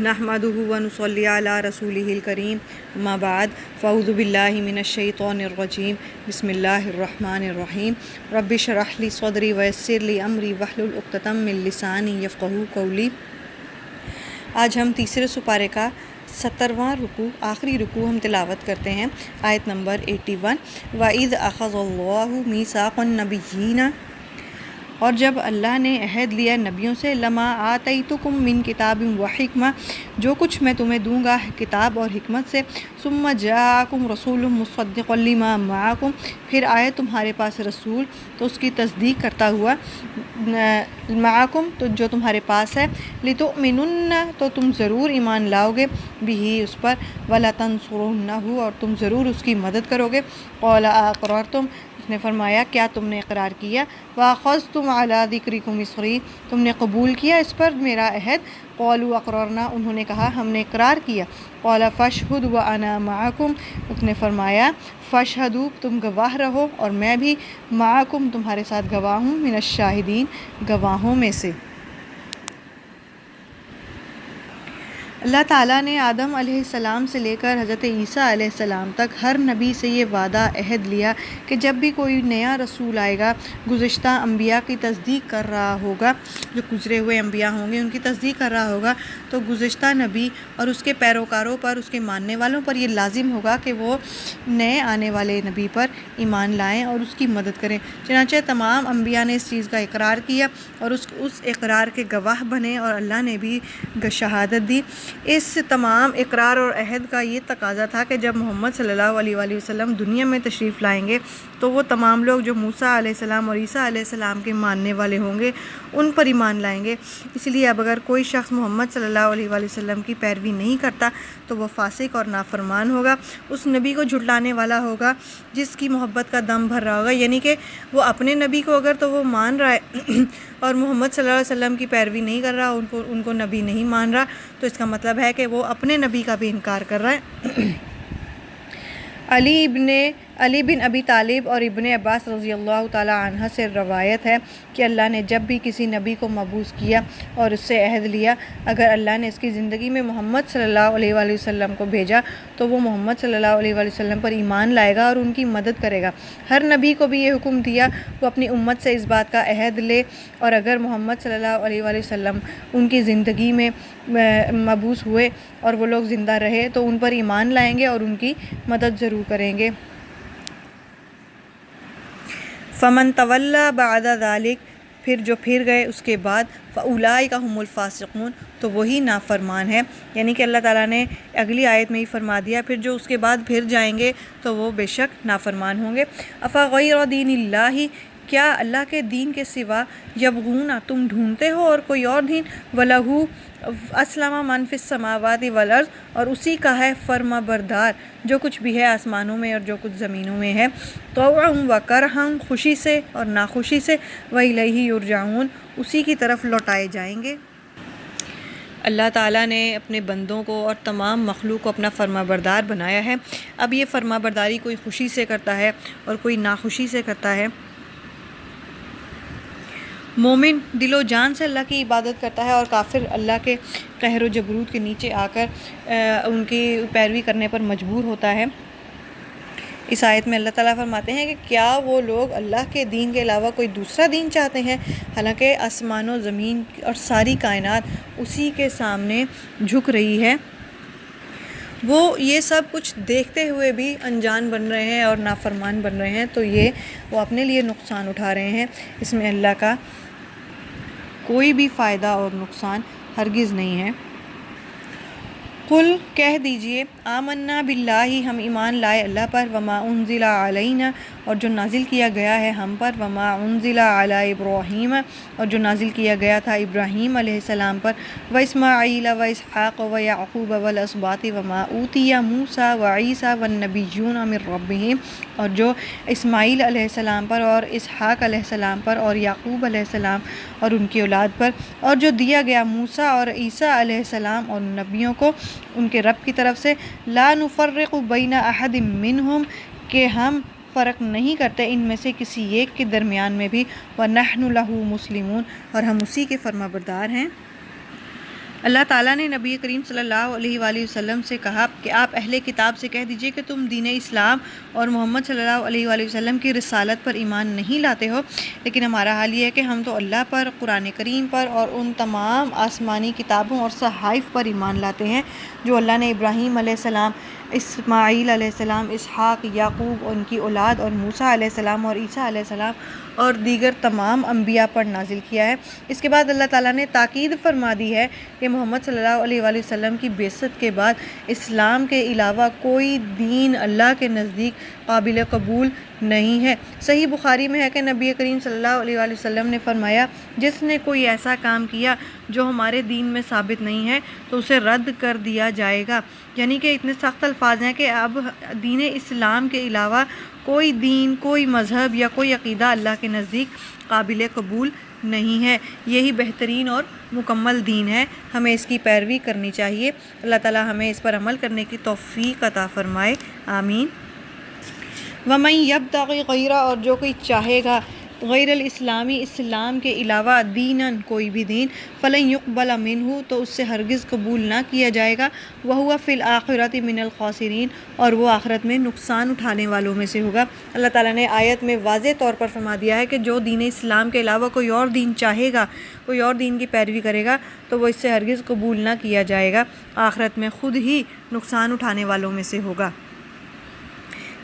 نحمدہ و نصلی علی رسولہ الکریم اما بعد فاعوذ باللہ من الشیطان الرجیم بسم اللہ الرحمن الرحیم رب اشرح لی صدری ویسر لی امری واحلل عقدۃ من لسانی یفقہوا قولی۔ آج ہم تیسرے سپارے کا 70واں رکوع آخری رکوع ہم تلاوت کرتے ہیں، آیت نمبر 81۔ وَإِذْ أَخَذَ اللَّهُ مِيثَاقَ النَّبِيِّينَ، اور جب اللہ نے عہد لیا نبیوں سے، لما آتیتکم من کتاب و حکمہ، جو کچھ میں تمہیں دوں گا کتاب اور حکمت سے، ثم جاءکم رسول مصدق لما معکم، پھر آئے تمہارے پاس رسول تو اس کی تصدیق کرتا ہوا، معکم تو جو تمہارے پاس ہے، لتؤمنن تو تم ضرور ایمان لاؤ گے، بھی اس پر، ولتنصرنہ اور تم ضرور اس کی مدد کرو گے، قال اقررتم اس نے فرمایا کیا تم نے اقرار کیا، وَأَخَذْتُمْ عَلَىٰ ذِكْرِكُمْ اِصْرِي تم نے قبول کیا اس پر میرا عہد، قَالُوا أَقْرَرْنَا انہوں نے کہا ہم نے اقرار کیا، قَالَ فَاشْهُدْ وَأَنَا مَعَكُمْ اس نے فرمایا فَاشْهَدُوا تم گواہ رہو اور میں بھی، معکم تمہارے ساتھ گواہ ہوں، من الشاہدین گواہوں میں سے۔ اللہ تعالیٰ نے آدم علیہ السلام سے لے کر حضرت عیسیٰ علیہ السلام تک ہر نبی سے یہ وعدہ عہد لیا کہ جب بھی کوئی نیا رسول آئے گا، گزشتہ انبیاء کی تصدیق کر رہا ہوگا، جو گزرے ہوئے انبیاء ہوں گے ان کی تصدیق کر رہا ہوگا، تو گزشتہ نبی اور اس کے پیروکاروں پر، اس کے ماننے والوں پر یہ لازم ہوگا کہ وہ نئے آنے والے نبی پر ایمان لائیں اور اس کی مدد کریں۔ چنانچہ تمام انبیاء نے اس چیز کا اقرار کیا اور اس اقرار کے گواہ بنے، اور اللہ نے بھی شہادت دی۔ اس تمام اقرار اور عہد کا یہ تقاضا تھا کہ جب محمد صلی اللہ علیہ وآلہ وسلم دنیا میں تشریف لائیں گے تو وہ تمام لوگ جو موسیٰ علیہ السلام اور عیسیٰ علیہ السلام کے ماننے والے ہوں گے ان پر ایمان لائیں گے۔ اس لیے اب اگر کوئی شخص محمد صلی اللہ علیہ وآلہ وسلم کی پیروی نہیں کرتا تو وہ فاسق اور نافرمان ہوگا، اس نبی کو جھٹلانے والا ہوگا جس کی محبت کا دم بھر رہا ہوگا، یعنی کہ وہ اپنے نبی کو اگر تو وہ مان رہا ہے اور محمد صلی اللہ علیہ وسلم کی پیروی نہیں کر رہا، ان کو نبی نہیں مان رہا، تو اس کا مطلب ہے کہ وہ اپنے نبی کا بھی انکار کر رہا ہے۔ علی بن ابی طالب اور ابن عباس رضی اللہ تعالیٰ عنہ سے روایت ہے کہ اللہ نے جب بھی کسی نبی کو مبعوث کیا اور اس سے عہد لیا، اگر اللہ نے اس کی زندگی میں محمد صلی اللہ علیہ وآلہ وسلم کو بھیجا تو وہ محمد صلی اللہ علیہ وآلہ وسلم پر ایمان لائے گا اور ان کی مدد کرے گا۔ ہر نبی کو بھی یہ حکم دیا وہ اپنی امت سے اس بات کا عہد لے، اور اگر محمد صلی اللہ علیہ وآلہ وسلم ان کی زندگی میں مبعوث ہوئے اور وہ لوگ زندہ رہے تو ان پر ایمان لائیں گے اور ان کی مدد ضرور کریں گے۔ فمن تولی بعد ذلک پھر جو پھر گئے اس کے بعد، فاولئک هم الفاسقون تو وہی نافرمان ہے، یعنی کہ اللہ تعالیٰ نے اگلی آیت میں ہی فرما دیا پھر جو اس کے بعد پھر جائیں گے تو وہ بے شک نافرمان ہوں گے۔ افغیر دین اللہ کیا اللہ کے دین کے سوا، یبغون تم ڈھونڈتے ہو اور کوئی اور دین، وَلَهُ اسلم من فی السماوات والارض اور اسی کا ہے فرما بردار جو کچھ بھی ہے آسمانوں میں اور جو کچھ زمینوں میں ہے، طوعا و کرہا خوشی سے اور ناخوشی سے، وَإِلَيْهِ یرجعون اسی کی طرف لوٹائے جائیں گے۔ اللہ تعالیٰ نے اپنے بندوں کو اور تمام مخلوق کو اپنا فرما بردار بنایا ہے۔ اب یہ فرما برداری کوئی خوشی سے کرتا ہے اور کوئی ناخوشی سے کرتا ہے۔ مومن دل و جان سے اللہ کی عبادت کرتا ہے اور کافر اللہ کے قہر و جبروت کے نیچے آ کر ان کی پیروی کرنے پر مجبور ہوتا ہے۔ اس آیت میں اللہ تعالیٰ فرماتے ہیں کہ کیا وہ لوگ اللہ کے دین کے علاوہ کوئی دوسرا دین چاہتے ہیں، حالانکہ آسمان و زمین اور ساری کائنات اسی کے سامنے جھک رہی ہے، وہ یہ سب کچھ دیکھتے ہوئے بھی انجان بن رہے ہیں اور نافرمان بن رہے ہیں، تو یہ وہ اپنے لیے نقصان اٹھا رہے ہیں، اس میں اللہ کا کوئی بھی فائدہ اور نقصان ہرگز نہیں ہے۔ قل کہہ دیجئے آمنا باللہ ہم ایمان لائے اللہ پر، وما انزل علینا اور جو نازل کیا گیا ہے ہم پر، وما انزل علی ابراہیم اور جو نازل کیا گیا تھا ابراہیم علیہ السلام پر، و اسماعیل و اسحاق و یعقوب والاسباط وما اوتی موسیٰ و عیسیٰ والنبیون من ربہم اور جو اسماعیل علیہ السلام پر اور اسحاق علیہ السلام پر اور یعقوب علیہ السلام اور ان کی اولاد پر، اور جو دیا گیا موسیٰ اور عیسیٰ علیہ السلام اور نبیوں کو ان کے رب کی طرف سے، لا نفرق بین احد منہم کہ ہم فرق نہیں کرتے ان میں سے کسی ایک کے درمیان میں بھی، وَنَحْنُ لَهُ مُسْلِمُونَ اور ہم اسی کے فرما بردار ہیں۔ اللہ تعالیٰ نے نبی کریم صلی اللہ علیہ وآلہ وسلم سے کہا کہ آپ اہل کتاب سے کہہ دیجئے کہ تم دین اسلام اور محمد صلی اللہ علیہ وآلہ وسلم کی رسالت پر ایمان نہیں لاتے ہو، لیکن ہمارا حال یہ ہے کہ ہم تو اللہ پر، قرآن کریم پر اور ان تمام آسمانی کتابوں اور صحائف پر ایمان لاتے ہیں جو اللہ نے ابراہیم علیہ السلام، اسماعیل علیہ السلام، اسحاق، یعقوب اور ان کی اولاد اور موسیٰ علیہ السلام اور عیسیٰ علیہ السلام اور دیگر تمام انبیاء پر نازل کیا ہے۔ اس کے بعد اللہ تعالیٰ نے تاکید فرما دی ہے کہ محمد صلی اللہ علیہ وآلہ وسلم کی بعثت کے بعد اسلام کے علاوہ کوئی دین اللہ کے نزدیک قابل قبول نہیں ہے۔ صحیح بخاری میں ہے کہ نبی کریم صلی اللہ علیہ وآلہ وسلم نے فرمایا، جس نے کوئی ایسا کام کیا جو ہمارے دین میں ثابت نہیں ہے تو اسے رد کر دیا جائے گا، یعنی کہ اتنے سخت الفاظ ہیں کہ اب دین اسلام کے علاوہ کوئی دین، کوئی مذہب یا کوئی عقیدہ اللہ کے نزدیک قابل قبول نہیں ہے۔ یہی بہترین اور مکمل دین ہے، ہمیں اس کی پیروی کرنی چاہیے۔ اللہ تعالیٰ ہمیں اس پر عمل کرنے کی توفیق عطا فرمائے، آمین۔ وَمَن يَبْتَغِ غَيْرَ، اور جو کوئی چاہے گا غیر الاسلامی، اسلام کے علاوہ دیناً، کوئی بھی دین، فلن يقبل منہ، تو اس سے ہرگز قبول نہ کیا جائے گا، وَهُوَ فِي الْآخِرَةِ مِنَ الْخَاسِرِينَ، اور وہ آخرت میں نقصان اٹھانے والوں میں سے ہوگا۔ اللہ تعالیٰ نے آیت میں واضح طور پر فرما دیا ہے کہ جو دین اسلام کے علاوہ کوئی اور دین چاہے گا، کوئی اور دین کی پیروی کرے گا تو وہ اس سے ہرگز قبول نہ کیا جائے گا، آخرت میں خود ہی نقصان اٹھانے والوں میں سے ہوگا۔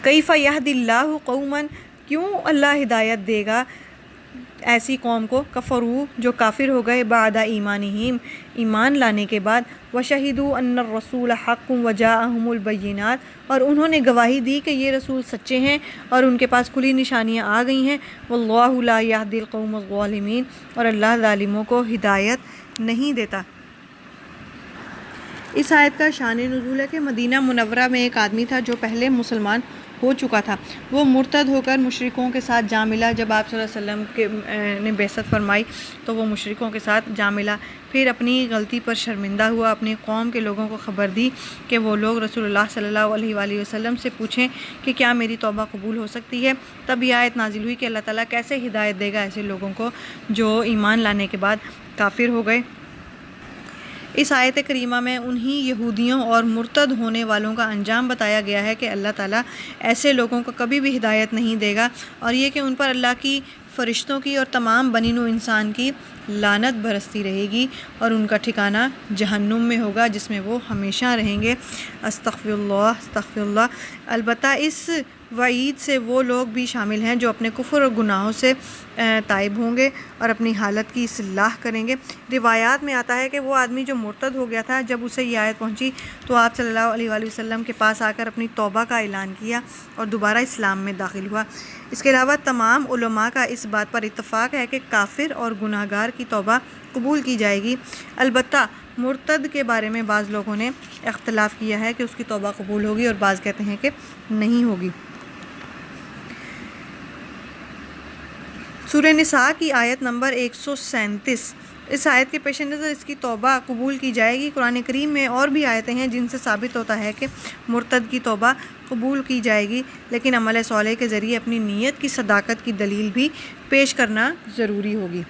کیف یہدی اللہ قوما، کیوں اللہ ہدایت دے گا ایسی قوم کو، کفروا، جو کافر ہو گئے، بعد ایمانہم، ایمان لانے کے بعد، وشہدوا ان الرسول حق وجاءہم البینات، اور انہوں نے گواہی دی کہ یہ رسول سچے ہیں اور ان کے پاس کھلی نشانیاں آ گئی ہیں، واللہ لا یہدی القوم الظالمین، اور اللہ ظالموں کو ہدایت نہیں دیتا۔ اس آیت کا شان نزول ہے کہ مدینہ منورہ میں ایک آدمی تھا جو پہلے مسلمان ہو چکا تھا۔ وہ مرتد ہو کر مشرکوں کے ساتھ جا ملا۔ جب آپ صلی اللہ علیہ وسلم نے بعثت فرمائی تو وہ مشرکوں کے ساتھ جا ملا، پھر اپنی غلطی پر شرمندہ ہوا، اپنی قوم کے لوگوں کو خبر دی کہ وہ لوگ رسول اللہ صلی اللہ علیہ وآلہ وسلم سے پوچھیں کہ کیا میری توبہ قبول ہو سکتی ہے۔ تب یہ آیت نازل ہوئی کہ اللہ تعالیٰ کیسے ہدایت دے گا ایسے لوگوں کو جو ایمان لانے کے بعد کافر ہو گئے۔ اس آیت کریمہ میں انہی یہودیوں اور مرتد ہونے والوں کا انجام بتایا گیا ہے کہ اللہ تعالیٰ ایسے لوگوں کو کبھی بھی ہدایت نہیں دے گا، اور یہ کہ ان پر اللہ کی، فرشتوں کی اور تمام بنی نوع انسان کی لعنت برستی رہے گی اور ان کا ٹھکانہ جہنم میں ہوگا جس میں وہ ہمیشہ رہیں گے۔ استغفر اللہ، استغفر اللہ۔ البتہ اس وعید سے وہ لوگ بھی شامل ہیں جو اپنے کفر اور گناہوں سے تائب ہوں گے اور اپنی حالت کی اصلاح کریں گے۔ روایات میں آتا ہے کہ وہ آدمی جو مرتد ہو گیا تھا، جب اسے یہ آیت پہنچی تو آپ صلی اللہ علیہ وآلہ وسلم کے پاس آ کر اپنی توبہ کا اعلان کیا اور دوبارہ اسلام میں داخل ہوا۔ اس کے علاوہ تمام علماء کا اس بات پر اتفاق ہے کہ کافر اور گناہ گار کی توبہ قبول کی جائے گی۔ البتہ مرتد کے بارے میں بعض لوگوں نے اختلاف کیا ہے کہ اس کی توبہ قبول ہوگی اور بعض کہتے ہیں کہ نہیں ہوگی۔ سورہ نساء کی آیت نمبر 137، اس آیت کے پیش نظر اس کی توبہ قبول کی جائے گی۔ قرآن کریم میں اور بھی آیتیں ہیں جن سے ثابت ہوتا ہے کہ مرتد کی توبہ قبول کی جائے گی، لیکن عمل صالح کے ذریعے اپنی نیت کی صداقت کی دلیل بھی پیش کرنا ضروری ہوگی۔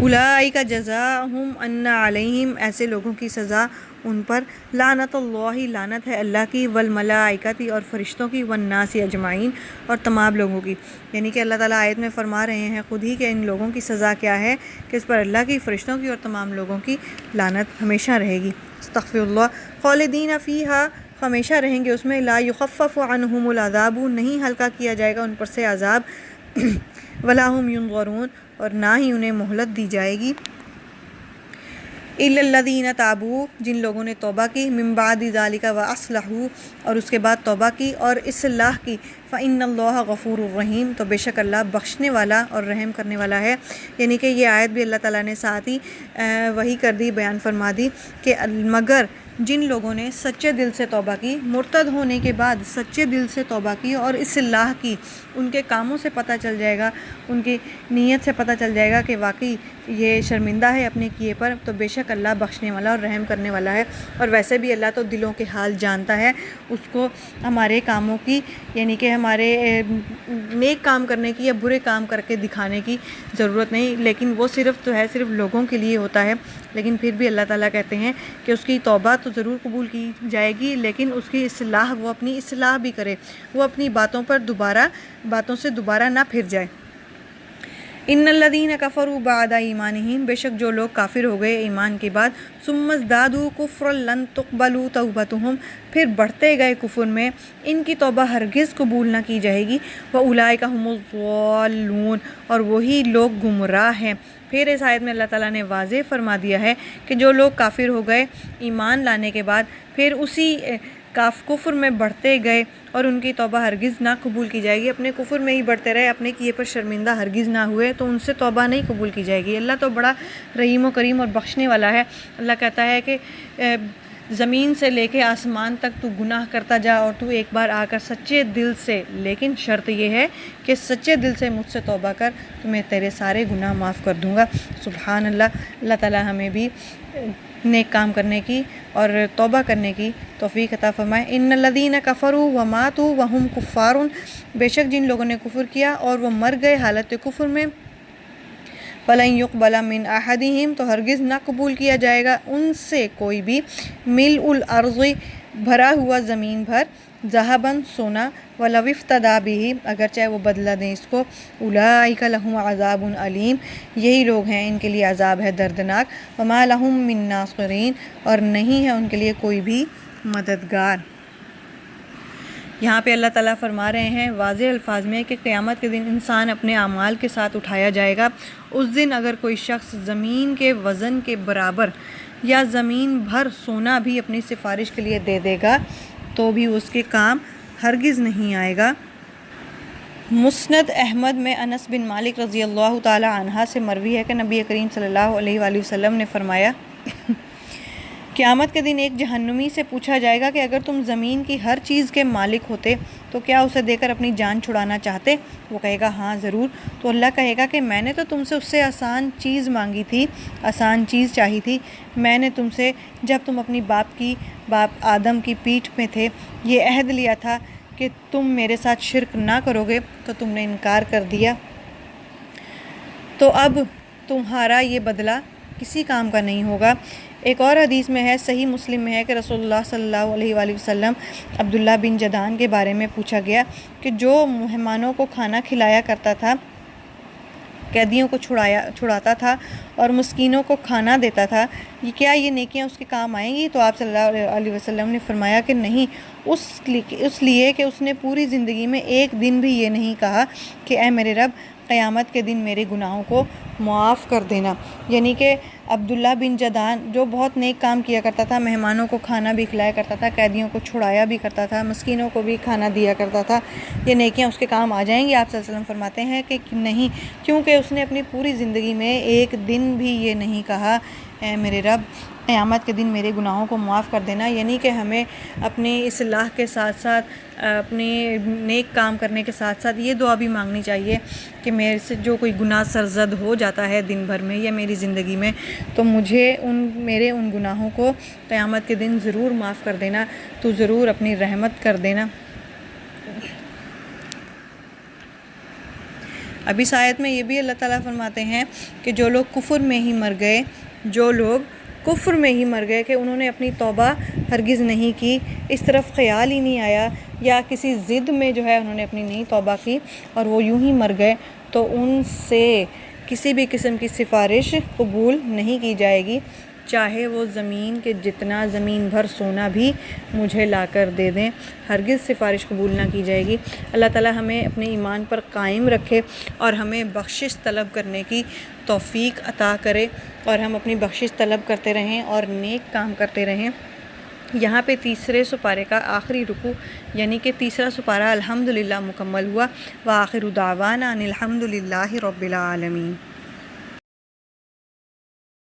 اولئک جزاؤہم ان علیہم، ایسے لوگوں کی سزا ان پر لعنت اللہ، لعنت ہے اللہ کی، والملائکۃ، اور فرشتوں کی، والناس اجمعین، اور تمام لوگوں کی۔ یعنی کہ اللہ تعالیٰ آیت میں فرما رہے ہیں خود ہی کہ ان لوگوں کی سزا کیا ہے کہ اس پر اللہ کی، فرشتوں کی اور تمام لوگوں کی لعنت ہمیشہ رہے گی۔ استغفر اللہ۔ خالدین فیہا، ہمیشہ رہیں گے اس میں، لا یخفف عنہم العذاب، نہیں ہلکا کیا جائے گا ان پر سے عذاب، ولا ہم ینظرون، اور نہ ہی انہیں مہلت دی جائے گی۔ الا الذین تابوا، جن لوگوں نے توبہ کی، من بعد ذلک واصلحوا، اور اس کے بعد توبہ کی اور اصلاح کی، فإن اللہ غفور الرحیم، تو بے شک اللہ بخشنے والا اور رحم کرنے والا ہے۔ یعنی کہ یہ آیت بھی اللہ تعالیٰ نے ساتھ ہی وہی کر دی، بیان فرما دی کہ مگر جن لوگوں نے سچے دل سے توبہ کی، مرتد ہونے کے بعد سچے دل سے توبہ کی اور اصلاح کی، ان کے کاموں سے پتہ چل جائے گا، ان کی نیت سے پتہ چل جائے گا کہ واقعی یہ شرمندہ ہے اپنے کیے پر، تو بے شک اللہ بخشنے والا اور رحم کرنے والا ہے۔ اور ویسے بھی اللہ تو دلوں کے حال جانتا ہے، اس کو ہمارے کاموں کی یعنی کہ ہمارے نیک کام کرنے کی یا برے کام کر کے دکھانے کی ضرورت نہیں، لیکن وہ صرف تو ہے صرف لوگوں کے لیے ہوتا ہے۔ لیکن پھر بھی اللہ تعالیٰ کہتے ہیں کہ اس کی توبہ تو ضرور قبول کی جائے گی، لیکن اس کی اصلاح، وہ اپنی اصلاح بھی کرے، وہ اپنی باتوں سے دوبارہ نہ پھر جائے۔ ان الذین کفروا بعد ایمانہم، بے شک جو لوگ کافر ہو گئے ایمان کے بعد، ثم ازدادوا کفرا لن تقبل توبتہم، پھر بڑھتے گئے کفر میں، ان کی توبہ ہرگز قبول نہ کی جائے گی، واولئک ھم الضالون، اور وہی لوگ گمراہ ہیں۔ پھر اس آیت میں اللہ تعالیٰ نے واضح فرما دیا ہے کہ جو لوگ کافر ہو گئے ایمان لانے کے بعد، پھر اسی کفر میں بڑھتے گئے اور ان کی توبہ ہرگز نہ قبول کی جائے گی، اپنے کفر میں ہی بڑھتے رہے، اپنے کیے پر شرمندہ ہرگز نہ ہوئے، تو ان سے توبہ نہیں قبول کی جائے گی۔ اللہ تو بڑا رحیم و کریم اور بخشنے والا ہے۔ اللہ کہتا ہے کہ زمین سے لے کے آسمان تک تو گناہ کرتا جا اور تو ایک بار آ کر سچے دل سے، لیکن شرط یہ ہے کہ سچے دل سے مجھ سے توبہ کر تو میں تیرے سارے گناہ معاف کر دوں گا۔ سبحان اللہ۔ اللہ تعالیٰ ہمیں بھی نیک کام کرنے کی اور توبہ کرنے کی توفیق عطا فرمائے۔ ان الذین کفروا وماتوا وهم کفار، بے شک جن لوگوں نے کفر کیا اور وہ مر گئے حالت کفر میں، فلن يقبل من احدہم، تو ہرگز نہ قبول کیا جائے گا ان سے کوئی بھی، ملء الارض، بھرا ہوا زمین بھر، ذهبا سونا، ولو افتدی بہ، اگر چاہے وہ بدلہ دیں اس کو، اولئک لہم عذاب علیم، یہی لوگ ہیں ان کے لیے عذاب ہے دردناک، وما لہم من ناصرین، اور نہیں ہے ان کے لیے کوئی بھی مددگار۔ یہاں پہ اللہ تعالیٰ فرما رہے ہیں واضح الفاظ میں کہ قیامت کے دن انسان اپنے اعمال کے ساتھ اٹھایا جائے گا۔ اس دن اگر کوئی شخص زمین کے وزن کے برابر یا زمین بھر سونا بھی اپنی سفارش کے لیے دے دے گا تو بھی اس کے کام ہرگز نہیں آئے گا۔ مسند احمد میں انس بن مالک رضی اللہ تعالی عنہ سے مروی ہے کہ نبی کریم صلی اللہ علیہ وآلہ وسلم نے فرمایا قیامت کے دن ایک جہنمی سے پوچھا جائے گا کہ اگر تم زمین کی ہر چیز کے مالک ہوتے تو کیا اسے دے کر اپنی جان چھڑانا چاہتے؟ وہ کہے گا ہاں ضرور۔ تو اللہ کہے گا کہ میں نے تو تم سے اس سے آسان چیز مانگی تھی، آسان چیز چاہی تھی، میں نے تم سے جب تم اپنی باپ آدم کی پیٹھ میں تھے یہ عہد لیا تھا کہ تم میرے ساتھ شرک نہ کرو گے، تو تم نے انکار کر دیا، تو اب تمہارا یہ بدلہ کسی کام کا نہیں ہوگا۔ ایک اور حدیث میں ہے، صحیح مسلم میں ہے کہ رسول اللہ صلی اللہ علیہ وآلہ وسلم عبداللہ بن جدعان کے بارے میں پوچھا گیا کہ جو مہمانوں کو کھانا کھلایا کرتا تھا، قیدیوں کو چھڑاتا تھا اور مسکینوں کو کھانا دیتا تھا، کیا یہ نیکیاں اس کے کام آئیں گی؟ تو آپ صلی اللہ علیہ وسلم نے فرمایا کہ نہیں، اس لیے کہ اس نے پوری زندگی میں ایک دن بھی یہ نہیں کہا کہ اے میرے رب قیامت کے دن میرے گناہوں کو معاف کر دینا۔ یعنی کہ عبداللہ بن جدعان جو بہت نیک کام کیا کرتا تھا، مہمانوں کو کھانا بھی کھلایا کرتا تھا، قیدیوں کو چھڑایا بھی کرتا تھا، مسکینوں کو بھی کھانا دیا کرتا تھا، یہ نیکیاں اس کے کام آ جائیں گی؟ آپ صلی اللہ علیہ وسلم فرماتے ہیں کہ نہیں، کیونکہ اس نے اپنی پوری زندگی میں ایک دن بھی یہ نہیں کہا اے میرے رب قیامت کے دن میرے گناہوں کو معاف کر دینا۔ یعنی کہ ہمیں اپنی اصلاح کے ساتھ ساتھ، اپنے نیک کام کرنے کے ساتھ ساتھ یہ دعا بھی مانگنی چاہیے کہ میرے سے جو کوئی گناہ سرزد ہو جاتا ہے دن بھر میں یا میری زندگی میں، تو مجھے میرے ان گناہوں کو قیامت کے دن ضرور معاف کر دینا، تو ضرور اپنی رحمت کر دینا۔ اب اس آیت میں یہ بھی اللہ تعالیٰ فرماتے ہیں کہ جو لوگ کفر میں ہی مر گئے کہ انہوں نے اپنی توبہ ہرگز نہیں کی، اس طرف خیال ہی نہیں آیا، یا کسی ضد میں جو ہے انہوں نے اپنی نہیں توبہ کی اور وہ یوں ہی مر گئے، تو ان سے کسی بھی قسم کی سفارش قبول نہیں کی جائے گی، چاہے وہ زمین کے جتنا زمین بھر سونا بھی مجھے لا کر دے دیں، ہرگز سفارش قبول نہ کی جائے گی۔ اللہ تعالیٰ ہمیں اپنے ایمان پر قائم رکھے اور ہمیں بخشش طلب کرنے کی توفیق عطا کرے، اور ہم اپنی بخشش طلب کرتے رہیں اور نیک کام کرتے رہیں۔ یہاں پہ تیسرے سپارے کا آخری رکوع یعنی کہ تیسرا سپارہ الحمدللہ مکمل ہوا۔ وآخر دعوانا ان الحمدللہ رب العالمین۔